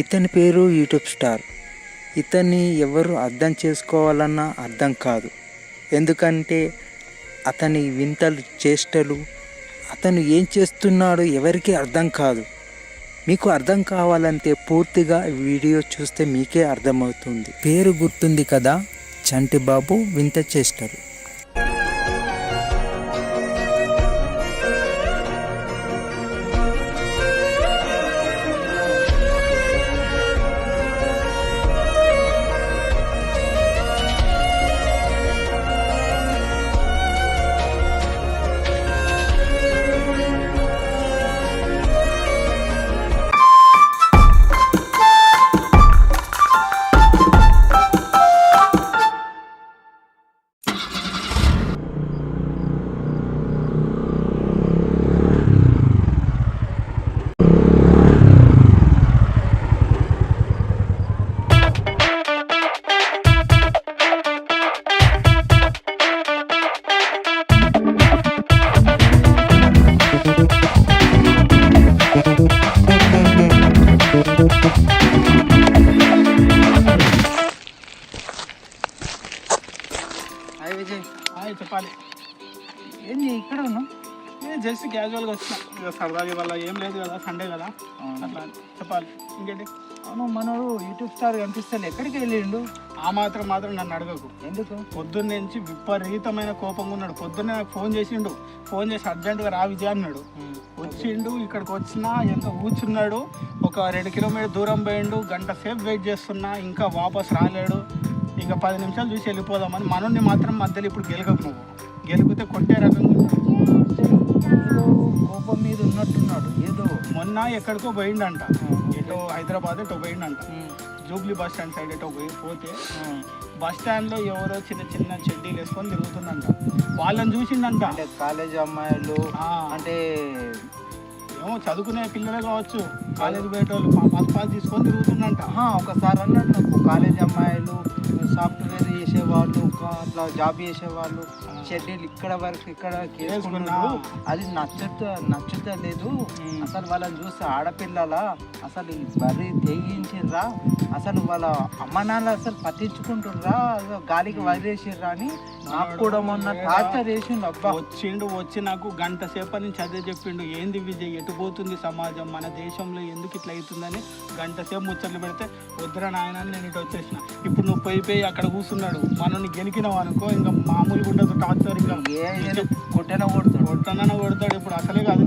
ఇతని పేరు YouTube star. ఇతన్ని ఎవరు అర్థం చేసుకోవాలన్నా అర్థం కాదు. ఎందుకంటే అతని వింతలు చేష్టలు, అతను ఏం చేస్తున్నాడో ఎవరికీ అర్థం కాదు. మీకు అర్థం కావాలంటే పూర్తిగా వీడియో చూస్తే మీకే అర్థమవుతుంది. పేరు గుర్తుంది కదా, చంటిబాబు వింత చేష్టలు. హాయ్ విజయ్. హాయ్, చెప్పాలి. ఏంది ఇక్కడ ఉన్నావు? నేను జస్ట్ క్యాజువల్గా వచ్చిన, ఇక సరదాగా వల్ల ఏం లేదు కదా, సండే కదా, అట్లా చెప్పాలి. ఇంకేంటి? అవును, మనోడు యూట్యూబ్ స్టార్ కనిపిస్తాడు, ఎక్కడికి వెళ్ళిండు? ఆ మాత్రం నన్ను అడగకు. ఎందుకు? పొద్దున్న నుంచి విపరీతమైన కోపంగా ఉన్నాడు. పొద్దున్నే నాకు ఫోన్ చేసిండు. ఫోన్ చేసి అర్జెంటుగా రా విజయ్ అన్నాడు. వచ్చిండు, ఇక్కడికి వచ్చినా ఎంత కూర్చున్నాడు. ఒక 2 కిలోమీటర్ దూరం పోయిండు. గంట సేపు వెయిట్ చేస్తున్నా, ఇంకా వాపస్ రాలేడు. ఇంకా 10 నిమిషాలు చూసి వెళ్ళిపోదామని. మనోడిని మాత్రం మధ్యలో ఇప్పుడు గెలగకు. నువ్వు గెలిపితే కొట్టే రకంగా ఏదో కోపం మీద ఉన్నట్టున్నాడు. ఏదో మొన్న ఎక్కడికో పోయిండంట, ఎటో హైదరాబాద్ ఎటో పోయిండంట. జూబ్లీ బస్ స్టాండ్ సైడ్ ఎటో పోతే బస్ స్టాండ్లో ఎవరో చిన్న చిన్న చెడ్డీలు వేసుకొని తిరుగుతుందంట. వాళ్ళని చూసిండంట. అంటే కాలేజ్ అమ్మాయిలు, అంటే ఏమో చదువుకునే పిల్లలే కావచ్చు, కాలేజీ పోయేటోళ్ళు పాస్ తీసుకొని తిరుగుతుందంట. ఒకసారి అన్నాడు నాకు, కాలేజ్ అమ్మాయిలు, సాఫ్ట్వేర్ చేసేవాళ్ళు, అట్లా జాబ్ చేసేవాళ్ళు షెడ్యూల్ ఇక్కడ వరకు ఇక్కడ చేసుకున్నారు. అది నచ్చుతలేదు. అసలు వాళ్ళని చూస్తే ఆడపిల్లల అసలు ఈ బరి తెగించిర్రా, అసలు వాళ్ళ అమ్మ నాన్న అసలు పట్టించుకుంటుర్రా, గాలికి వదిలేసిర్రా అని నాకు కూడా మొన్న టార్చర్ చేసిండు. అబ్బా వచ్చి నాకు గంట సేపటి నుంచి అదే చెప్పిండు. ఏంది విజయ్, ఎటు పోతుంది సమాజం, మన దేశంలో ఎందుకు ఇట్లా అవుతుందని గంట సేపు ముచ్చట్లు పెడితే వద్దురా నాయన నేను ఇటు వచ్చేసిన. ఇప్పుడు నువ్వు పోయి అక్కడ కూర్చున్నాడు. మనల్ని గెలికినావు అనుకో, ఇంకా మామూలుగా ఉండదు టార్చర్. ఇంకా కొట్టనో కొడతాడు. ఇప్పుడు అసలే కాదు,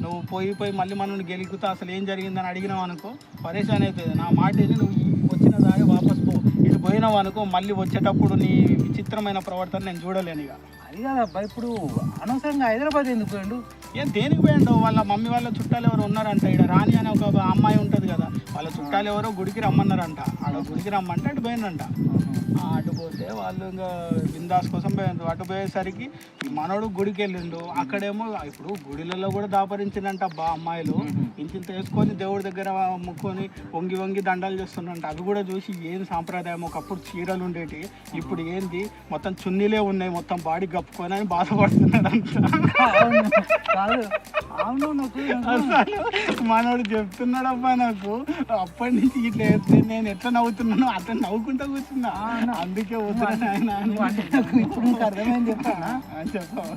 నువ్వు పోయి మళ్ళీ మనల్ని గెలుకుతా అసలు ఏం జరిగిందని అడిగినావు అనుకో, పరేషాన్ అవుతుంది. నా మాట ఏంటి, నువ్వు వచ్చిన దారి వాపస్ పో. ఇటు పోయినావు అనుకో, మళ్ళీ వచ్చేటప్పుడు నీ విచిత్రమైన ప్రవర్తన నేను చూడలేను. ఇక అది కాదబ్బా, ఇప్పుడు అనవసరంగా హైదరాబాద్ ఎందుకు పోయిండు? ఏం దేనికి పోయిండు? వాళ్ళ మమ్మీ వాళ్ళ చుట్టాలు ఎవరు ఉన్నారంట. ఇక్కడ రాణి అని ఒక అమ్మాయి ఉంటుంది కదా, వాళ్ళ చుట్టాలు ఎవరో గుడికి రమ్మన్నారంట. ఆడ గుడికి రమ్మంటే అటు పోయిందంట. అటు పోతే వాళ్ళు ఇంకా బిందాస్ కోసం పోయిండ్రు. అటు పోయేసరికి మనోడు గుడికి వెళ్ళిండు. అక్కడేమో ఇప్పుడు గుడిలలో కూడా దాపరించిందంట అమ్మాయిలు. ఇంత వేసుకొని దేవుడి దగ్గర ముక్కొని వంగి దండాలు చేస్తుండంట. అవి కూడా చూసి ఏం సాంప్రదాయం, ఒకప్పుడు చీరలు ఉండేటి, ఇప్పుడు ఏంది మొత్తం చున్నీలే ఉన్నాయి, మొత్తం బాడీ కప్పుకొని అని బాధపడుతున్నాడంట. అవును, నాకు మనోడు చెప్తున్నాడబ్బా నాకు. అప్పటి నుంచి ఇట్లా వేస్తే నేను ఎట్లా నవ్వుతున్నాను అట్లా నవ్వుకుంటా కూర్చున్నా. అందుకే వద్దురా ఇప్పుడు నీకు అర్థమైంది చెప్తానా? చెప్పావు.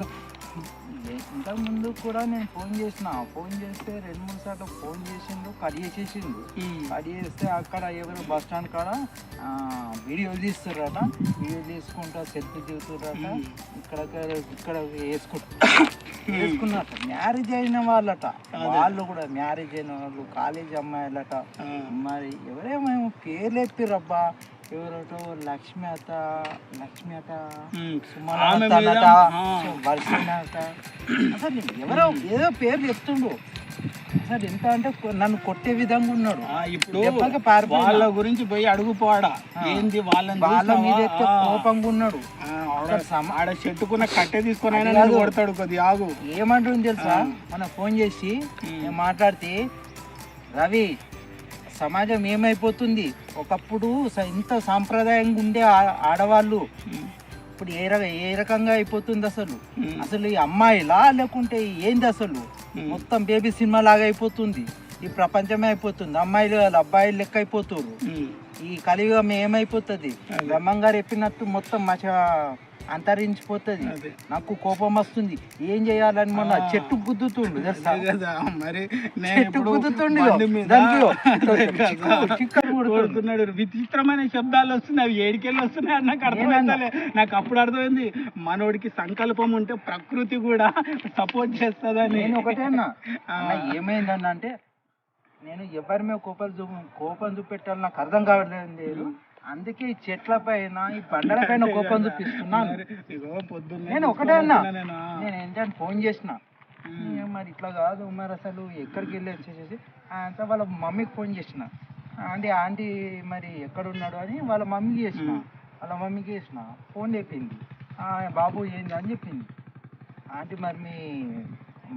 ఇంతకు ముందు కూడా నేను ఫోన్ చేస్తే 2-3 సార్లు ఫోన్ చేసిండు, కట్ చేసేసిండు. కట్ చేస్తే అక్కడ ఎవరు బస్ స్టాండ్ కాడ వీడియోలు తీస్తారట. వీడియో తీసుకుంటా సెల్ఫీ దిగుతారట. ఇక్కడ వేసుకున్నట్ట. మ్యారేజ్ అయిన వాళ్ళట, వాళ్ళు కూడా మ్యారేజ్ అయిన వాళ్ళు, కాలేజ్ అమ్మాయిలట. మరి ఎవరేమేమో పేర్లు చెప్పిర్రబ్బా. ఎవరో లక్ష్మి అత, వర్షిణత, అసలు ఎవరో ఏదో పేర్లు చెప్తుండు. అసలు ఎంత అంటే నన్ను కొట్టే విధంగా ఉన్నాడు. ఇప్పుడు వాళ్ళ గురించి పోయి అడుగుపోడా ఏంది, వాళ్ళ మీద కోపంగా ఉన్నాడు. ఆడ చెట్టుకున్న కట్టె తీసుకొని కొడతాడు. కొద్దిగా ఆగు. ఏమంటుంది తెలుసా, మనం ఫోన్ చేసి మాట్లాడితే, రవి సమాజం ఏమైపోతుంది, ఒకప్పుడు ఇంత సాంప్రదాయంగా ఉండే ఆడవాళ్ళు ఇప్పుడు ఏ రకంగా అయిపోతుంది అసలు ఈ అమ్మాయిలా లేకుంటే ఏంది అసలు మొత్తం బేబీ సినిమా లాగా అయిపోతుంది. ఈ ప్రపంచమే అయిపోతుంది. అమ్మాయిలు అబ్బాయిలు లెక్క అయిపోతున్నారు. ఈ కలియుగం ఏమైపోతుంది, బ్రహ్మంగారు చెప్పినట్టు మొత్తం మంచిగా అంతరించిపోతుంది. నాకు కోపం వస్తుంది, ఏం చేయాలని మొన్న చెట్టు గుద్దుతుండు, మరి చెట్టు గుద్దుతుండు, విచిత్రమైన శబ్దాలు వస్తున్నాయి. అవి ఏడికెళ్ళి వస్తున్నాయి నాకు అర్థమైంది. నాకు అప్పుడు అర్థమైంది మనోడికి సంకల్పం ఉంటే ప్రకృతి కూడా సపోర్ట్ చేస్తుందని. నేను ఒకటే అన్నా, ఏమైందన్న అంటే నేను ఎవరి మీద కోపం చూపెట్టాలి నాకు అర్థం కావట్లేదు. అందుకే ఈ చెట్ల పైన ఈ బండల పైన కోపం చూపిస్తున్నాను. నేను ఒకటే అన్నా, నేను ఏంటంటే ఫోన్ చేసిన, మరి ఇట్లా కాదు మరి అసలు ఎక్కడికి వెళ్ళి వచ్చేసేసి అంతా వాళ్ళ మమ్మీకి ఫోన్ చేసిన, ఆంటీ మరి ఎక్కడున్నాడు అని వాళ్ళ మమ్మీకి చేసిన. ఫోన్ చెప్పింది, బాబు ఏంది అని చెప్పింది. ఆంటీ మరి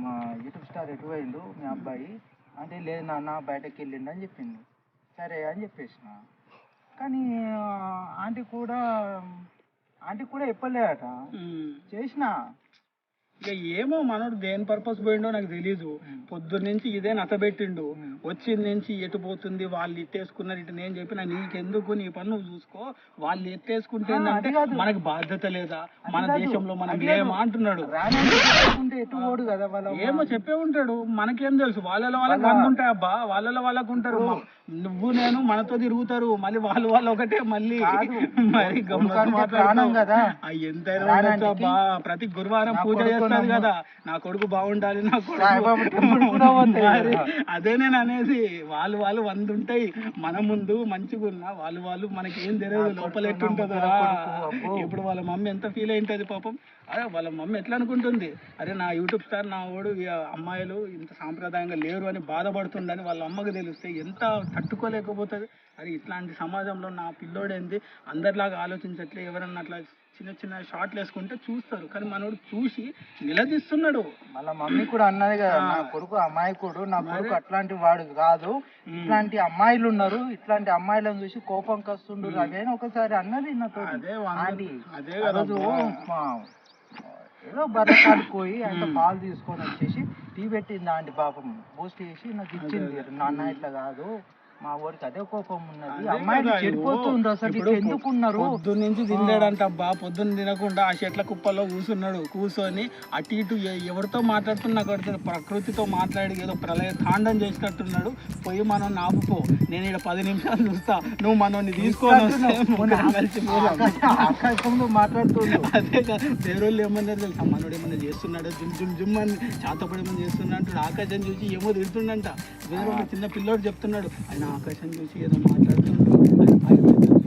మా యూట్యూబ్ స్టార్ ఎటు పోయిండు మీ అబ్బాయి అంటే, లేదు నాన్న బయటకు వెళ్ళిండు అని చెప్పింది. సరే అని చెప్పేసిన. కానీ ఆంటీ కూడా చెప్పలేదట. చేసిన ఇక ఏమో మనోడు దేని పర్పస్ పోయిండో నాకు తెలీదు. పొద్దున్న నుంచి ఇదే నచ్చబెట్టిండు, వచ్చింది నుంచి ఎటు పోతుంది, వాళ్ళు ఎట్టేసుకున్నారు ఇటు. నేను చెప్పిన నీకెందుకు, నీ పని నువ్వు చూసుకో, వాళ్ళు ఎట్టేసుకుంటే మనకు బాధ్యత లేదా, మన దేశంలో మనం లేమా అంటున్నాడు. ఏమో చెప్పే ఉంటాడు, మనకేం తెలుసు. వాళ్ళలో వాళ్ళకి మంది ఉంటాయి అబ్బా, వాళ్ళలో వాళ్ళకు ఉంటారు. నువ్వు నేను మనతో తిరుగుతారు, మళ్ళీ వాళ్ళు ఒకటే. మళ్ళీ మరి ఎంతైనా అబ్బా, ప్రతి గురువారం పూజ చేస్తారు కదా, నా కొడుకు బాగుండాలి, నా కొడుకు. అదే నేను అనేది, వాళ్ళు 100 ఉంటాయి మన ముందు మంచిగా ఉన్నా, వాళ్ళు మనకి ఏం తెలియదు లోపల ఎట్టుంటుందో. ఇప్పుడు వాళ్ళ మమ్మీ ఎంత ఫీల్ అయింటది పాపం. అదే వాళ్ళ మమ్మీ ఎట్లా అనుకుంటుంది, అరే నా యూట్యూబ్ స్టార్ నా వాడు అమ్మాయిలు ఇంత సాంప్రదాయంగా లేరు అని బాధపడుతుండని వాళ్ళ అమ్మకు తెలిస్తే ఎంత తట్టుకోలేకపోతుంది. అరే ఇట్లాంటి సమాజంలో నా పిల్లోడేంది అందరిలాగా ఆలోచించట్లే, ఎవరన్నా అట్లా చిన్న షార్ట్లు వేసుకుంటే చూస్తారు, కానీ మనోడు చూసి నిలదీస్తున్నాడు. వాళ్ళ మమ్మీ కూడా అన్నది కదా, నా కొడుకు అమాయకుడు, నా కొడుకు అట్లాంటి వాడు కాదు, ఇట్లాంటి అమ్మాయిలు ఉన్నారు, ఇట్లాంటి అమ్మాయిలను చూసి కోపం కస్తుండ్రు అదే ఒకసారి అన్నది నాతో. అదే ఏదో బర్రెకాడికి పోయి అంత పాలు తీసుకొని వచ్చేసి టీ పెట్టింది ఆంటీ, పాపం బూస్ట్ చేసి నాకు ఇచ్చింది. నాన్న ఇట్లా కాదు, మా ఊరికి అదే కోపం ఉన్నది, అమ్మాయిలు చెడిపోతుంది, అసలు ఎందుకున్నారు. పొద్దున్న నుంచి తినలేడంట అబ్బా, పొద్దున్న తినకుండా ఆ చెట్ల కుప్పలో కూర్చొని అటు ఇటు ఎవరితో మాట్లాడుతున్నా కొడుతుంది, ప్రకృతితో మాట్లాడి ఏదో ప్రళయ తాండం చేసినట్టున్నాడు. పోయి మనం ఆపుకో, నేను ఇక్కడ 10 నిమిషాలు చూస్తా, నువ్వు మనోని తీసుకొని ఆకాశంలో మాట్లాడుతున్నాడు. అదే కదా, వేరేళ్ళు ఏమన్నారు తెలుసా, మనోడు ఏమన్నా చేస్తున్నాడు, జుమ్ అని చేతపడి ఏమన్నా చేస్తున్నా అంటాడు. ఆకాశం చూసి ఏమో తిడుతుండంట. వేరే చిన్న పిల్లోడు చెప్తున్నాడు, ఆయన ఆకాశం చూసి ఏదో మాట్లాడుతున్నాడు,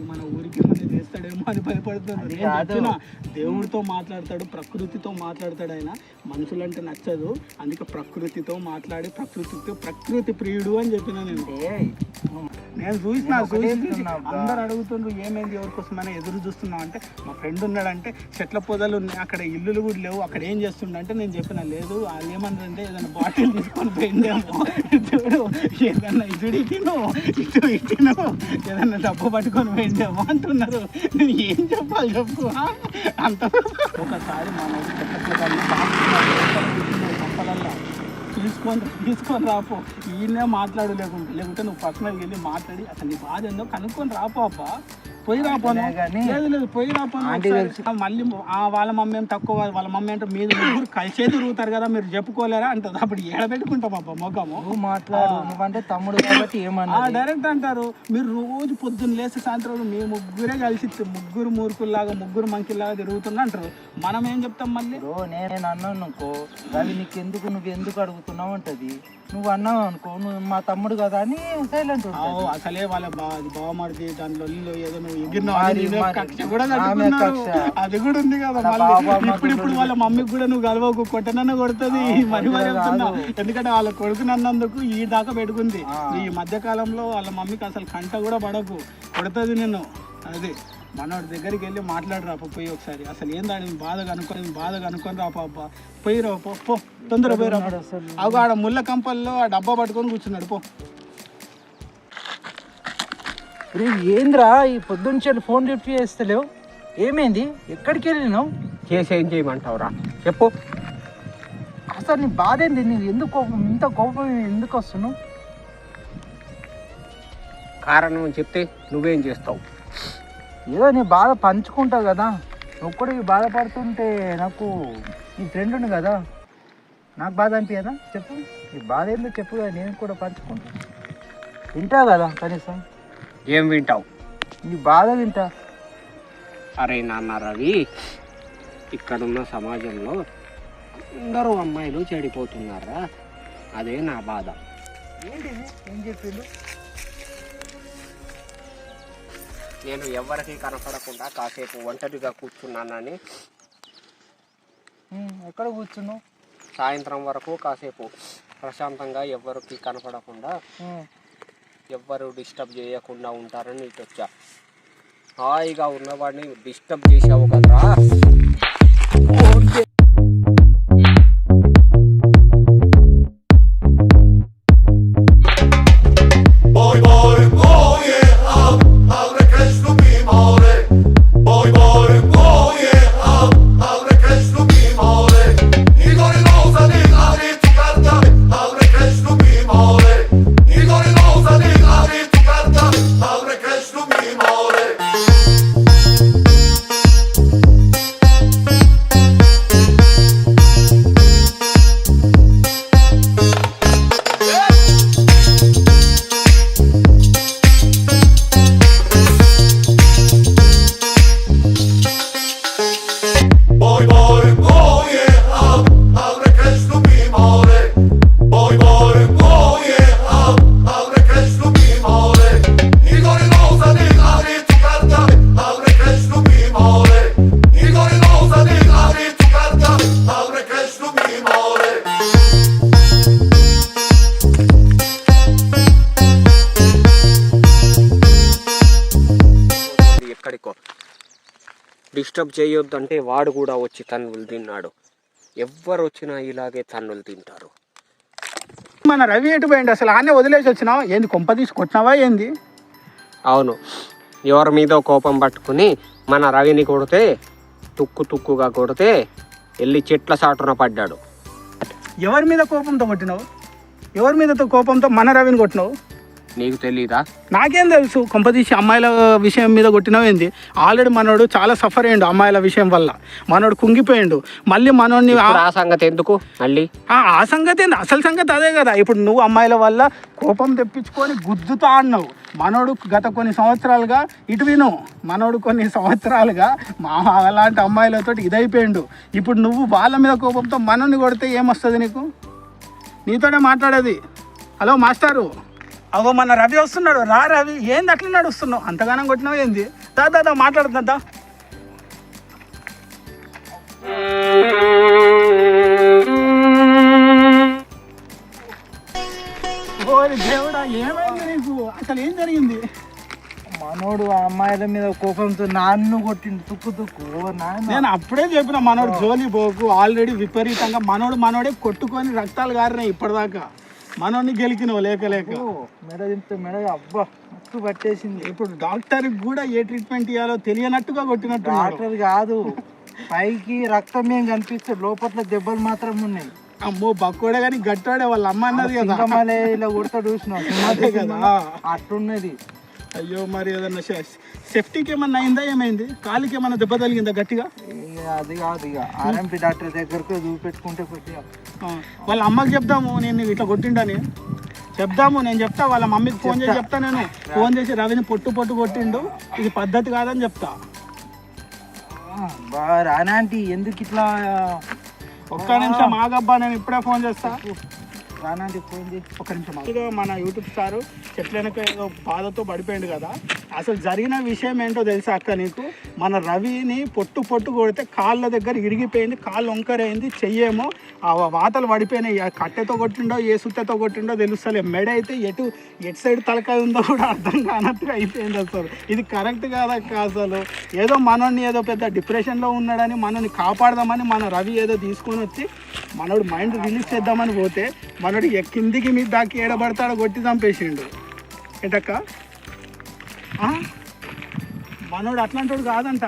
మన ఊరికి మన చేస్తాడేమో అని భయపడుతున్నాడు. దేవుడితో మాట్లాడతాడు, ప్రకృతితో మాట్లాడతాడు. ఆయన మనుషులంటే నచ్చదు, అందుకే ప్రకృతితో మాట్లాడి ప్రకృతి ప్రియుడు అని చెప్పిన. నేను చూసి అందరు అడుగుతుండ్రు ఏమైంది ఎవరికోసమైనా ఎదురు చూస్తున్నావు అంటే, మా ఫ్రెండ్ ఉన్నాడంటే చెట్ల పొదలు ఉన్నాయి, అక్కడ ఇల్లులు కూడా లేవు, అక్కడ ఏం చేస్తుండంటే నేను చెప్పిన, లేదు వాళ్ళు ఏమన్నారంటే ఏదైనా బాటిల్ తీసుకొని పోయిందేమో, చూడు ఏదన్నా ఇటు ఇటును ఏదన్నా డబ్బు పట్టుకొని పోయిందేమో అంటున్నారు. నేను ఏం చెప్పాలి చెప్పు. అంత ఒకసారి మన సంపలల్లా తీసుకొని రాపో, ఈయనే మాట్లాడు, లేకుంటే నువ్వు పర్సనల్గా వెళ్ళి మాట్లాడి అసలు నీ బాధ ఏందో కనుక్కొని రాపో అబ్బా. పోయి రాపోను, లేదు పోయి రాపోను. మళ్ళీ వాళ్ళ మమ్మీ ఏం తక్కువ, వాళ్ళ మమ్మీ అంటే మీరు ముగ్గురు కలిసే తిరుగుతారు కదా, మీరు చెప్పుకోలేరా అంటారు. అప్పుడు ఏడబెట్టుకుంటాం అబ్బా మొఖము. మాట్లాడు తమ్ముడు కాబట్టి ఏమన్నా డైరెక్ట్ అంటారు. మీరు రోజు పొద్దున్న లేసి సాయంత్రం మీ ముగ్గురే కలిసి ముగ్గురు మూర్ఖుల్లాగా ముగ్గురు మంకిల్లాగా తిరుగుతున్నా అంటారు. మనం ఏం చెప్తాం మళ్ళీ. నేను అన్నాను అనుకో, అది నీకు ఎందుకు, నువ్వు ఎందుకు అడుగుతున్నావు అంటది. నువ్వు అన్నావు అనుకో, నువ్వు మా తమ్ముడు కదా అని సైలెంట్. అసలే వాళ్ళ బావమడిది దాంట్లో ఏదో అది కూడా ఉంది కదా. ఇప్పుడు వాళ్ళ మమ్మీకి కూడా నువ్వు కలవకు, కొట్టనన్న కొడుతుంది. మరి చెప్తున్నా, ఎందుకంటే వాళ్ళ కొడుకు నన్నందుకు ఈ దాకా పెట్టుకుంది. ఈ మధ్య కాలంలో వాళ్ళ మమ్మీకి అసలు కంట కూడా పడకు, కొడుతుంది నిన్ను. అది మనోడి దగ్గరికి వెళ్ళి మాట్లాడరా పోయి ఒకసారి, అసలు ఏందాని బాధ కనుక్కొని రాపా అబ్బా. పోయి రాపో, పో తొందర పోయి రా. అవి ఆడ ముళ్ళ కంపల్లో ఆ డబ్బా పట్టుకొని కూర్చున్నాడు. పో. ఏంద్రా ఈ పొద్దున్న ఫోన్ లిఫ్ట్ చేస్తలేవు, ఏమైంది, ఎక్కడికి వెళ్ళినావు? ఏం చేయమంటావురా చెప్పు. అసలు నీ బాధ ఏంది, నీకు ఎందుకు కోపం, ఇంత కోపం ఎందుకు వస్తున్నావు? కారణం చెప్తే నువ్వేం చేస్తావు? ఏదో నీ బాధ పంచుకుంటావు కదా, నువ్వు కూడా ఈ బాధపడుతుంటే నాకు నీ ఫ్రెండ్ కదా, నాకు బాధ అనిపించదా? చెప్పు, ఈ బాధ ఏందో చెప్పు కదా, నేను కూడా పంచుకుంటాను. వింటా కదా కనీసం, ఏం వింటావు? నీ బాధ వింటా. అరే నాన్న రవి, ఇక్కడున్న సమాజంలో అందరూ అమ్మాయిలు చెడిపోతున్నారా, అదే నా బాధ. ఏంటిది, ఏం చెప్పిండు? నేను ఎవరికి కనపడకుండా కాసేపు ఒంటరిగా కూర్చున్నానని. ఎక్కడ కూర్చున్నావు? సాయంత్రం వరకు కాసేపు ప్రశాంతంగా ఎవరికి కనపడకుండా, ఎవ్వరు డిస్టర్బ్ చేయకుండా ఉంటారని ఇటు వచ్చా. హాయిగా ఉన్నవాడిని డిస్టర్బ్ చేసావు కదరా. ఎక్కడికో డిస్టర్బ్ చేయొద్దంటే వాడు కూడా వచ్చి తన్నులు తిన్నాడు. ఎవ్వరు వచ్చినా ఇలాగే తన్నులు తింటారు. మన రవి ఎటు పోయింది అసలు? ఆనే వదిలేసి వచ్చినావా ఏంది? కొంప తీసి కొట్టినావా ఏంది? అవును, ఎవరి మీద కోపం పట్టుకుని మన రవిని కొడితే, తుక్కుగా కొడితే వెళ్ళి చెట్ల సాటున పడ్డాడు. ఎవరి మీద కోపంతో కొట్టినావు? ఎవరి మీద కోపంతో మన రవిని కొట్టినావు? నీకు తెలీదా? నాకేం తెలుసు? కొంపదీసి అమ్మాయిల విషయం మీద కొట్టినావు ఏంది? ఆల్రెడీ మనోడు చాలా సఫర్ అయ్యిండు అమ్మాయిల విషయం వల్ల. మనోడు కుంగిపోయిండు. మళ్ళీ మనోడిని ఆ సంగతి ఎందుకు మళ్ళీ? ఆ సంగతి ఏంది? అసలు సంగతి అదే కదా. ఇప్పుడు నువ్వు అమ్మాయిల వల్ల కోపం తెప్పించుకొని గుద్దుతా అన్నావు. మనోడు గత కొన్ని సంవత్సరాలుగా ఇటు విను, మనోడు కొన్ని సంవత్సరాలుగా అలాంటి అమ్మాయిలతో ఇదైపోయిండు. ఇప్పుడు నువ్వు వాళ్ళ మీద కోపంతో మనోడిని కొడితే ఏమొస్తుంది నీకు? నీతోనే మాట్లాడేది. హలో మాస్టారు, అగో మన రవి వస్తున్నాడు, రా రవి. ఏంది అట్లా నడుస్తున్నావు? అంతగానం కొట్టినావు ఏంది? దా మాట్లాడుతుందా? ఓరి దేవుడా, ఏమైంది నీకు? అసలు ఏం జరిగింది? మనోడు ఆ అమ్మాయిల మీద కోపంతో నాన్ను కొట్టిండు, తుక్కు. నేను అప్పుడే చెప్పిన మనోడు జోలి పోకు. ఆల్రెడీ విపరీతంగా మనోడే కొట్టుకొని రక్తాలు గారినాయి ఇప్పటిదాకా. మనోడిని గెలికినావు లేక మెడ తింటే మెడ అబ్బా మస్తు పట్టేసింది. ఇప్పుడు డాక్టర్కి కూడా ఏ ట్రీట్మెంట్ ఇవ్వాలో తెలియనట్టుగా కొట్టినట్టు. డాక్టర్ కాదు, పైకి రక్తం ఏం కనిపిస్తే లోపల దెబ్బలు మాత్రం ఉన్నాయి. అమ్మో బక్కోడే కానీ గట్టాడే వాళ్ళ అమ్మ అన్నది కదా, ఇలా కొడతా చూసినావు కదా, అట్లున్నది. అయ్యో, మరి ఏదన్నా సేఫ్టీకి ఏమన్నా అయిందా? ఏమైంది? కాలికి ఏమన్నా దెబ్బ తగిలిందా గట్టిగా? అది కాదు, ఇక ఆర్ఎంపీ డాక్టర్ దగ్గరకు చూపెట్టుకుంటే కొద్దిగా వాళ్ళ అమ్మకి చెప్దాము నేను ఇట్లా కొట్టిండని చెప్దాము. నేను చెప్తా, వాళ్ళ మమ్మీకి ఫోన్ చేసి చెప్తా. నేను ఫోన్ చేసి రవిని పొట్టు కొట్టిండు, ఇది పద్ధతి కాదని చెప్తా. రానాంటి ఎందుకు ఇట్లా? ఒక్క నిమిషం ఆగబ్బా, నేను ఇప్పుడే ఫోన్ చేస్తా. రానాంటి ఫోన్ చేసి ఒక నిమిషం. ఇదో మన యూట్యూబ్ స్టార్ చెట్లనక ఏదో బాధతో పడిపోయింది కదా. అసలు జరిగిన విషయం ఏంటో తెలుసా అక్క నీకు? మన రవిని పొట్టు కొడితే కాళ్ళ దగ్గర ఇరిగిపోయింది, కాళ్ళు వంకరైంది, చెయ్యేమో ఆ వాతలు పడిపోయినాయి. కట్టెతో కొట్టిండో ఏ సుత్తతో కొట్టిండో తెలుస్తలే. మెడ అయితే ఎటు సైడ్ తలకాయ ఉందో కూడా అర్థం కానట్టుగా అయిపోయింది. అసలు ఇది కరెక్ట్ కాదక్క. అసలు ఏదో మనోడిని ఏదో పెద్ద డిప్రెషన్లో ఉన్నాడని మనల్ని కాపాడదామని మన రవి ఏదో తీసుకొని వచ్చి మనోడు మైండ్ రిలీజ్ చేద్దామని పోతే మనోడు కిందికి మీద దాకి ఏడబడతాడో కొట్టి చంపేసిండు. ఏంటక్క? మనోడు అట్లాంటి కాదంట.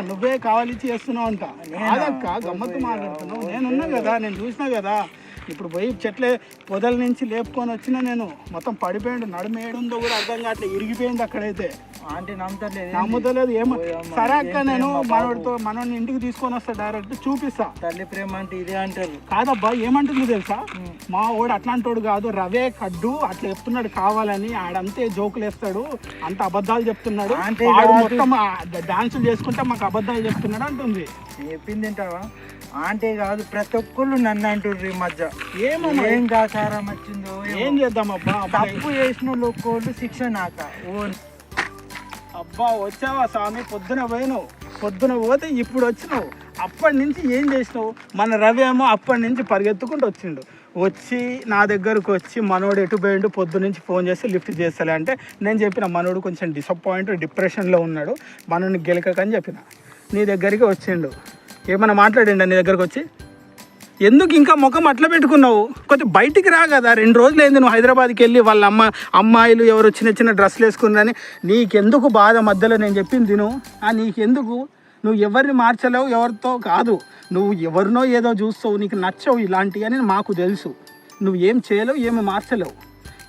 నువ్వే కావాలిచ్చి చేస్తున్నావు అంట. కాదక్క, గమ్మత్తు మాట్లాడుతున్నావు. నేనున్నా కదా, నేను చూసినా కదా. ఇప్పుడు పోయి చెట్ల పొదల నుంచి లేపుకొని వచ్చిన నేను మొత్తం పడిపోయిండు, నడుము ఏడుందో కూడా అర్థం కావట్లేదు, ఇరిగిపోయింది అక్కడైతే. ఆంటీ నమ్ముతలేదు నమ్ముతలేదు ఏమో. సరే అక్క, నేను మనోడిని ఇంటికి తీసుకొని వస్తా, డైరెక్ట్ చూపిస్తా. తల్లి ప్రేమ అంటే ఇదే అంటారు. కాదబ్బా, ఏమంటుంది తెలుసా, మా వాడు అట్లాంటోడు కాదు, రవే కడ్డు అట్లా చెప్తున్నాడు కావాలని, ఆడంతే జోకులు వేస్తాడు, అంత అబద్ధాలు చెప్తున్నాడు, వాడు మొత్తం డాన్సులు చేసుకుంటే మాకు అబద్ధాలు చెప్తున్నాడు అంటుంది. చెప్పింది తింటావా? ఆంటీ కాదు, ప్రతి ఒక్కళ్ళు నన్ను అంటుర్రు ఈ మధ్య. ఏం కాసారం వచ్చిందో ఏం చేద్దామబ్బా, తప్పు చేసిన లోకోళ్ళు శిక్ష నాక. అబ్బా వచ్చావా స్వామి, పొద్దున పోతే ఇప్పుడు వచ్చినావు, అప్పటి నుంచి ఏం చేసినావు? మన రవి ఏమో అప్పటి నుంచి పరిగెత్తుకుంటూ వచ్చిండు, వచ్చి నా దగ్గరకు వచ్చి మనోడు ఎటు పోయిండు, పొద్దు నుంచి ఫోన్ చేసి లిఫ్ట్ చేస్తలే అంటే నేను చెప్పిన మనోడు కొంచెం డిప్రెషన్లో ఉన్నాడు, మనోని గెలకని చెప్పిన. నీ దగ్గరికి వచ్చిండు, ఏమన్నా మాట్లాడిండా నీ దగ్గరకు వచ్చి? ఎందుకు ఇంకా ముఖం అట్లా పెట్టుకున్నావు? కొంచెం బయటికి రా కదా, 2 రోజులు అయింది నువ్వు హైదరాబాద్కి వెళ్ళి, వాళ్ళ అమ్మాయిలు ఎవరు చిన్న డ్రెస్సులు వేసుకున్నారని. నీకెందుకు బాధ మధ్యలో నేను చెప్పింది తిను. నీకెందుకు? నువ్వు ఎవరిని మార్చలేవు, ఎవరితో కాదు, నువ్వు ఎవరినో ఏదో చూస్తావు, నీకు నచ్చవు ఇలాంటివి అని మాకు తెలుసు. నువ్వు ఏం చేయలేవు, ఏమి మార్చలేవు,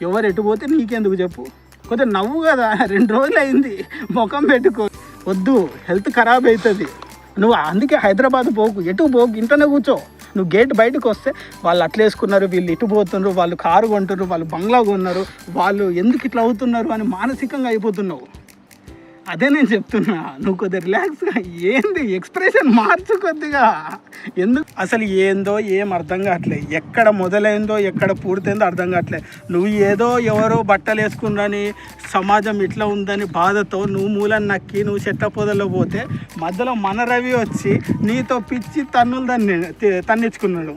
ఎవరు ఎటు పోతే నీకెందుకు చెప్పు. కొంచెం నవ్వు కదా, 2 రోజులు అయింది, ముఖం పెట్టుకో. వద్దు, హెల్త్ ఖరాబ్ అవుతుంది. నువ్వు అందుకే హైదరాబాద్ పోకు, ఎటు పోకు, ఇంట్లోనే కూర్చో. నువ్వు గేట్ బయటకు వస్తే వాళ్ళు అట్లా వేసుకున్నారు, వీళ్ళు ఇటు పోతున్నారు, వాళ్ళు కారు కొంటున్నారు, వాళ్ళు బంగ్లా కొన్నారు, వాళ్ళు ఎందుకు ఇట్లా అవుతున్నారు అని మానసికంగా అయిపోతున్నావు. అదే నేను చెప్తున్నా, నువ్వు కొద్దిగా రిలాక్స్గా, ఏంది ఎక్స్ప్రెషన్ మార్చు కొద్దిగా. ఎందుకు అసలు ఏందో ఏం అర్థం కావట్లేదు, ఎక్కడ మొదలైందో ఎక్కడ పూర్తయిందో అర్థం కావట్లేదు. నువ్వు ఏదో ఎవరో బట్టలు వేసుకున్నారని, సమాజం ఇట్లా ఉందని బాధతో నువ్వు మూలని నక్కి నువ్వు చెట్ల పొదలో పోతే మధ్యలో మన రవి వచ్చి నీతో పిచ్చి తన్నించుకున్నాడు.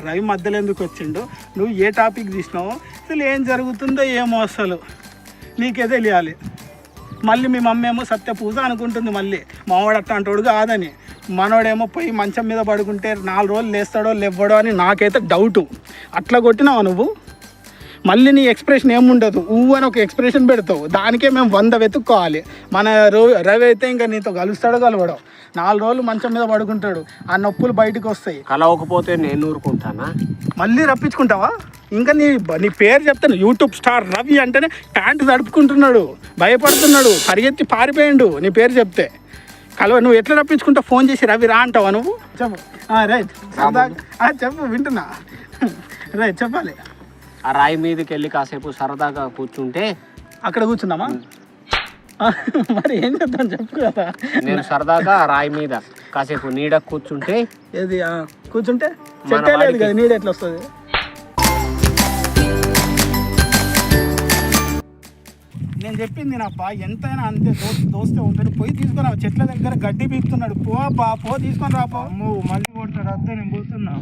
రవి మధ్యలో ఎందుకు వచ్చిండు, నువ్వు ఏ టాపిక్ తీసినావో, అసలు ఏం జరుగుతుందో ఏమో అసలు నీకే తెలియాలి. మళ్ళీ మీ మమ్మీ ఏమో సత్య పూజ అనుకుంటుంది, మళ్ళీ మావాడు అట్లాంటోడు కాదని. మనోడేమో పోయి మంచం మీద పడుకుంటే 4 రోజులు లేస్తాడో లేవ్వడో అని నాకైతే డౌటు. అట్లా కొట్టినావా నువ్వు? మళ్ళీ నీ ఎక్స్ప్రెషన్ ఏముండదు, అని ఒక ఎక్స్ప్రెషన్ పెడతావు, దానికే మేము 100 వెతుక్కోవాలి. మన రవి అయితే ఇంకా నీతో కలుస్తాడో కలవడో, 4 రోజులు మంచం మీద పడుకుంటాడు, ఆ నొప్పులు బయటకు వస్తాయి. కలవకపోతే నేను ఊరుకుంటానా? మళ్ళీ రప్పించుకుంటావా? ఇంకా నీ పేరు చెప్తాను, యూట్యూబ్ స్టార్ రవి అంటేనే ప్యాంటు తడుపుకుంటున్నాడు, భయపడుతున్నాడు, పరిగెత్తి పారిపోయాడు నీ పేరు చెప్తే. నువ్వు ఎట్లా రప్పించుకుంటావు? ఫోన్ చేసి రవి రా అంటావా నువ్వు? చెప్పు. రైట్, చెప్పు, వింటున్నా. రైట్, చెప్పాలి. ఆ రాయి మీదకి వెళ్ళి కాసేపు సరదాగా కూర్చుంటే అక్కడ కూర్చున్నామా? మరి ఏం చేద్దాం చెప్పు కదా. నేను సరదాగా రాయి మీద కాసేపు నీడ కూర్చుంటే, ఏది కూర్చుంటే చెట్టే లేదు కదా, నీడ ఎట్లా వస్తుంది? నేను చెప్పింది నాబ్బా, ఎంతైనా అంతే, దోస్తే ఉంటాడు, పోయి తీసుకురా. చెట్ల దగ్గర గడ్డి పీకుతున్నాడు, పో తీసుకొని రాపో. మళ్ళీ కొడతాడు, అద్దు, నేను పోతున్నా.